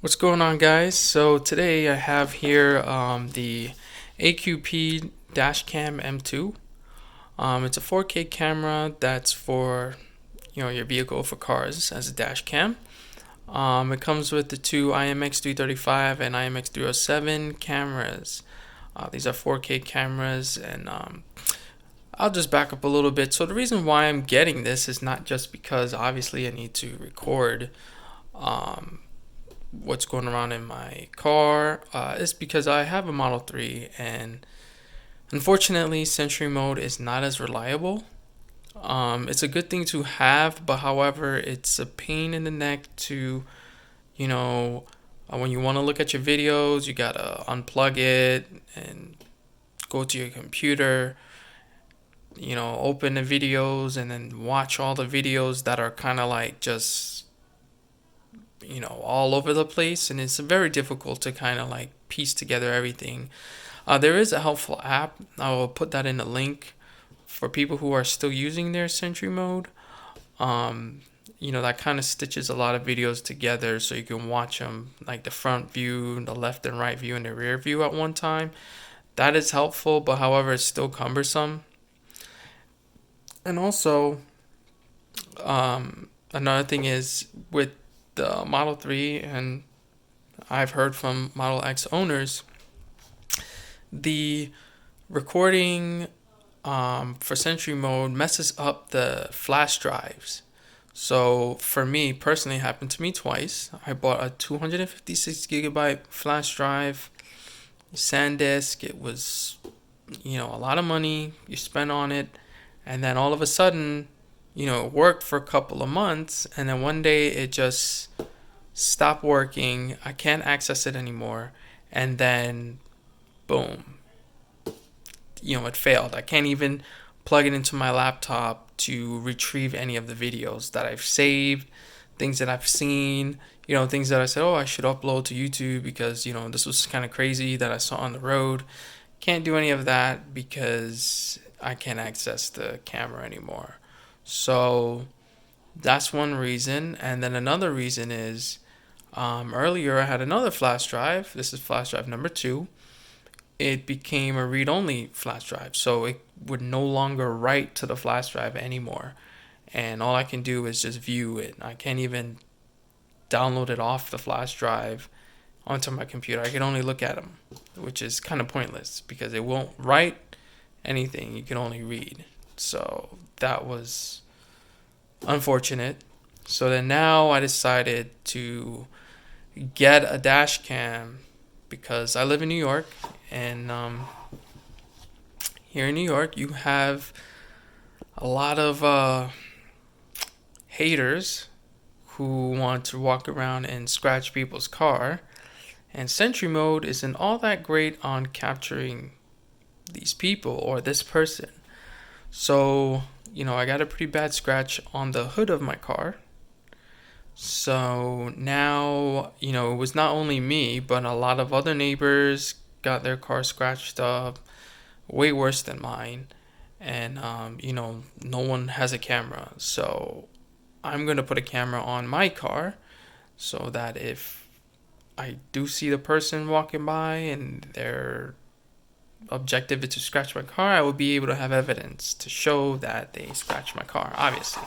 What's going on, guys? So today I have here the AQP Dashcam M2. It's a 4K camera that's for your vehicle for cars as a dash cam. It comes with the two IMX335 and IMX307 cameras. These are 4K cameras, and I'll just back up a little bit. So the reason why I'm getting this is not just because obviously I need to record what's going around in my car. It's because I have a Model 3, and unfortunately Sentry mode is not as reliable. It's a good thing to have, but however, it's a pain in the neck to, when you want to look at your videos, you gotta unplug it and go to your computer, open the videos and then watch all the videos that are kind of like just all over the place, and it's very difficult to kind of like piece together everything. There is a helpful app. I will put that in the link for people who are still using their Sentry mode. That kind of stitches a lot of videos together so you can watch them like the front view, the left and right view, and the rear view at one time. That is helpful, but however, it's still cumbersome. And also, another thing is with the Model 3, and I've heard from Model X owners, the recording for Sentry mode messes up the flash drives. So for me personally, it happened to me twice. I bought a 256 gigabyte flash drive, SanDisk. It was, a lot of money you spent on it, and then all of a sudden, it worked for a couple of months, and then one day it just stopped working. I can't access it anymore, and then boom, it failed. I can't even plug it into my laptop to retrieve any of the videos that I've saved, things that I've seen, things that I said, oh, I should upload to YouTube because, this was kind of crazy that I saw on the road. Can't do any of that because I can't access the camera anymore. So that's one reason. And then another reason is earlier I had another flash drive. This is flash drive number 2. It became a read-only flash drive, so it would no longer write to the flash drive anymore. And all I can do is just view it. I can't even download it off the flash drive onto my computer. I can only look at them, which is kind of pointless because it won't write anything. You can only read. So that was unfortunate. So then now I decided to get a dash cam because I live in New York, and here in New York you have a lot of haters who want to walk around and scratch people's car, and Sentry mode isn't all that great on capturing these people or this person. So I got a pretty bad scratch on the hood of my car. So now, it was not only me, but a lot of other neighbors got their car scratched up, way worse than mine. And, no one has a camera. So I'm going to put a camera on my car so that if I do see the person walking by and their objective is to scratch my car, I will be able to have evidence to show that they scratched my car, obviously.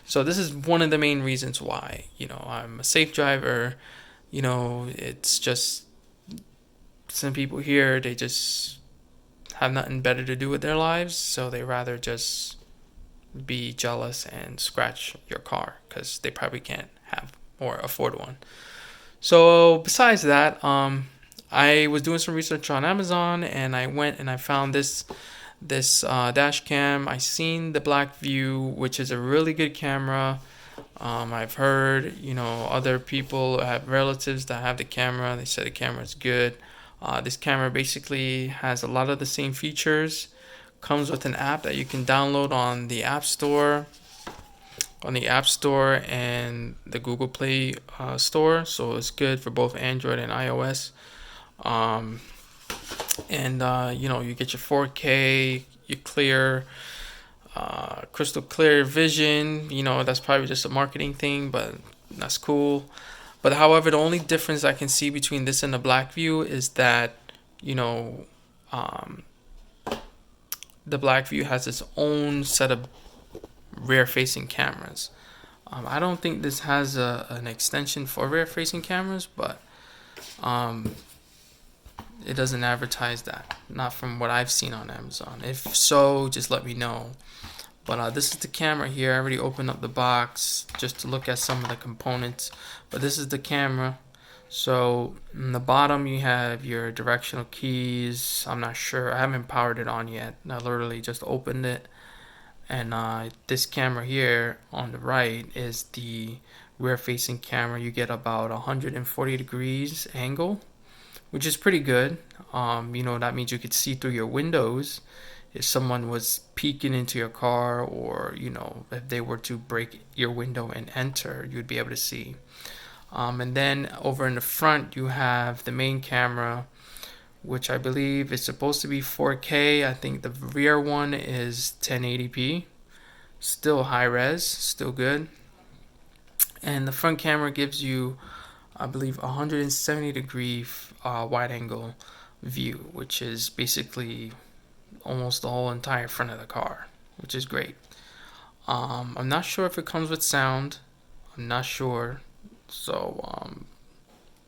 So this is one of the main reasons why, I'm a safe driver. It's just some people here, they just have nothing better to do with their lives, so they rather just be jealous and scratch your car because they probably can't have or afford one. So besides that, I was doing some research on Amazon, and I went and I found this dash cam. I seen the Black View, which is a really good camera. I've heard other people have relatives that have the camera. They said the camera is good. This camera basically has a lot of the same features. Comes with an app that you can download on the App Store, and the Google Play Store. So it's good for both Android and iOS. You get your 4K, you clear, crystal clear vision. That's probably just a marketing thing, but that's cool. But however, the only difference I can see between this and the black view is that, you know, um, the black view has its own set of rear facing cameras. I don't think this has an extension for rear facing cameras, but um, it doesn't advertise that. Not from what I've seen on Amazon. If so, just let me know. But this is the camera here. I already opened up the box just to look at some of the components. But this is the camera. So in the bottom you have your directional keys. I'm not sure. I haven't powered it on yet. I literally just opened it. And this camera here on the right is the rear facing camera. You get about 140 degrees angle, which is pretty good. You know, that means you could see through your windows if someone was peeking into your car, or, you know, if they were to break your window and enter, you'd be able to see. And then over in the front, you have the main camera, which I believe is supposed to be 4K. I think the rear one is 1080p. Still high res, still good. And the front camera gives you, I believe, 170 degree wide angle view, which is basically almost the whole entire front of the car, which is great. I'm not sure if it comes with sound. I'm not sure. So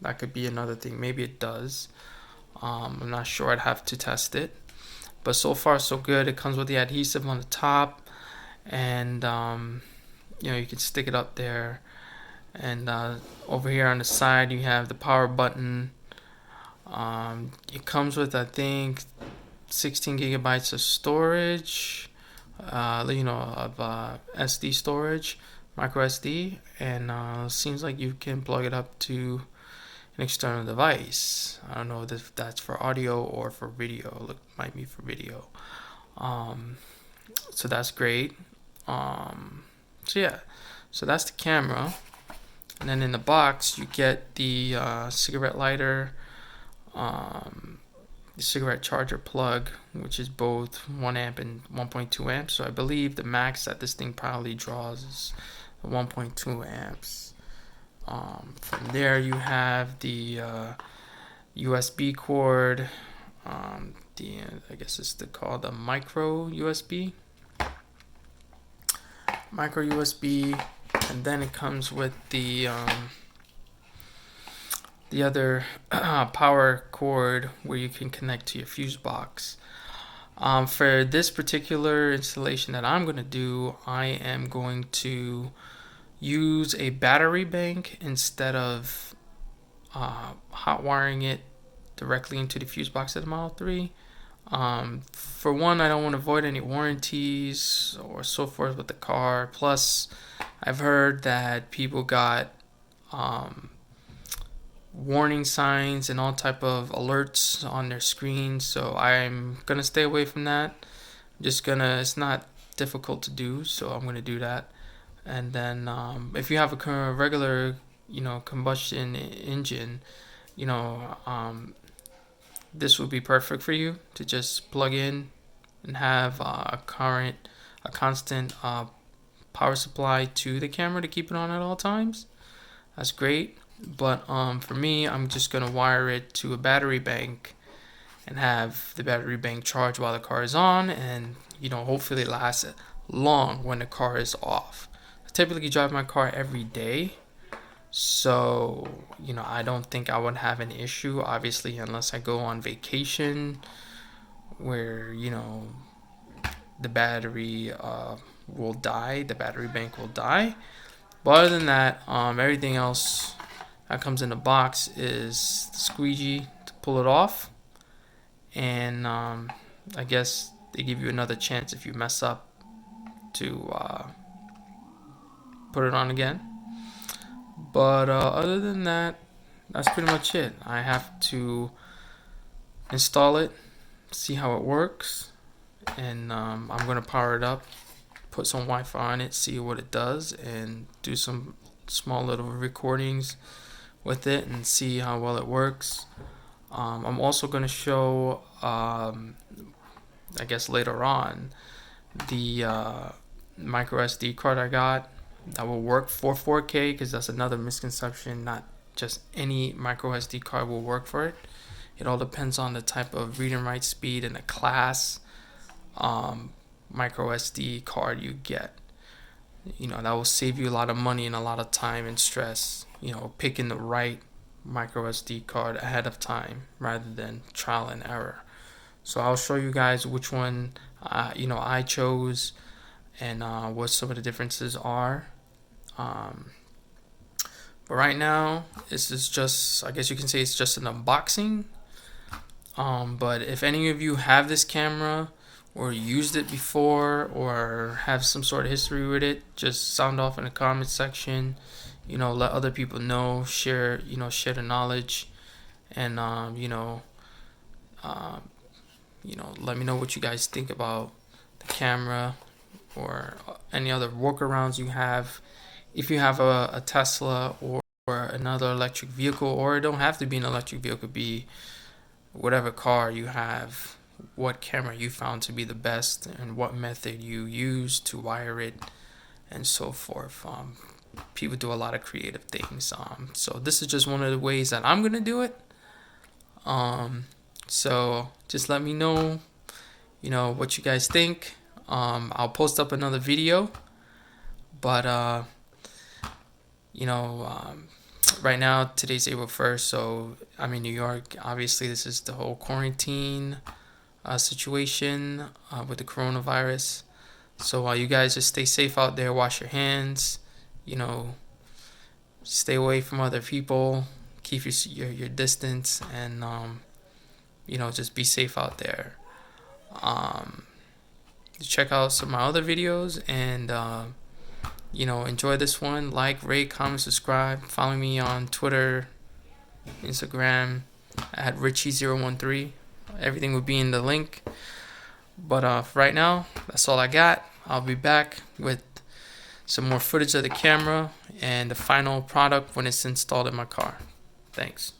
that could be another thing. Maybe it does. I'm not sure. I'd have to test it. But so far so good. It comes with the adhesive on the top, and you know, you can stick it up there. And over here on the side you have the power button. It comes with, I think, 16 gigabytes of storage, you know, of SD storage, micro SD, and seems like you can plug it up to an external device. I don't know if that's for audio or for video. It might be for video. So that's great. So yeah, so that's the camera. And then in the box you get the cigarette lighter, the cigarette charger plug, which is both 1 amp and 1.2 amps. So I believe the max that this thing probably draws is 1.2 amps. From there you have the USB cord, I guess it's called a micro USB, and then it comes with the other power cord where you can connect to your fuse box. For this particular installation that I'm going to do, I am going to use a battery bank instead of hot wiring it directly into the fuse box of the Model 3. For one, I don't want to void any warranties or so forth with the car. Plus, I've heard that people got warning signs and all type of alerts on their screens, so I'm gonna stay away from that. It's not difficult to do, so I'm gonna do that. And then if you have a regular, you know, combustion engine, you know, this would be perfect for you to just plug in and have a constant power supply to the camera to keep it on at all times. That's great. But for me, I'm just gonna wire it to a battery bank and have the battery bank charge while the car is on, and, you know, hopefully last long when the car is off. I typically drive my car every day, so, you know, I don't think I would have an issue, obviously, unless I go on vacation where, you know, the battery will die, the battery bank will die. But other than that, everything else that comes in the box is the squeegee to pull it off, and I guess they give you another chance if you mess up to put it on again. But other than that, that's pretty much it. I have to install it, see how it works, and I'm gonna power it up, put some Wi-Fi on it, see what it does, and do some small little recordings with it and see how well it works. I'm also going to show, I guess later on, the micro SD card I got that will work for 4K, because that's another misconception. Not just any micro SD card will work for it. It all depends on the type of read and write speed and the class micro SD card you get. That will save you a lot of money and a lot of time and stress, picking the right micro SD card ahead of time rather than trial and error. So I'll show you guys which one I chose and what some of the differences are. But right now, this is just, I guess you can say it's just an unboxing. But if any of you have this camera or used it before or have some sort of history with it, just sound off in the comment section. Let other people know, share the knowledge, and let me know what you guys think about the camera or any other workarounds you have. If you have a Tesla or another electric vehicle, or it don't have to be an electric vehicle, it could be whatever car you have, what camera you found to be the best and what method you use to wire it and so forth. People do a lot of creative things. So this is just one of the ways that I'm gonna do it. So just let me know, what you guys think. I'll post up another video, but right now today's April 1st, so I'm in New York. Obviously, this is the whole quarantine situation with the coronavirus. So you guys just stay safe out there. Wash your hands. Stay away from other people. Keep your distance, and just be safe out there. Check out some of my other videos and enjoy this one. Like, rate, comment, subscribe. Follow me on Twitter, Instagram at Richie013. Everything will be in the link. But for right now, that's all I got. I'll be back with some more footage of the camera and the final product when it's installed in my car. Thanks.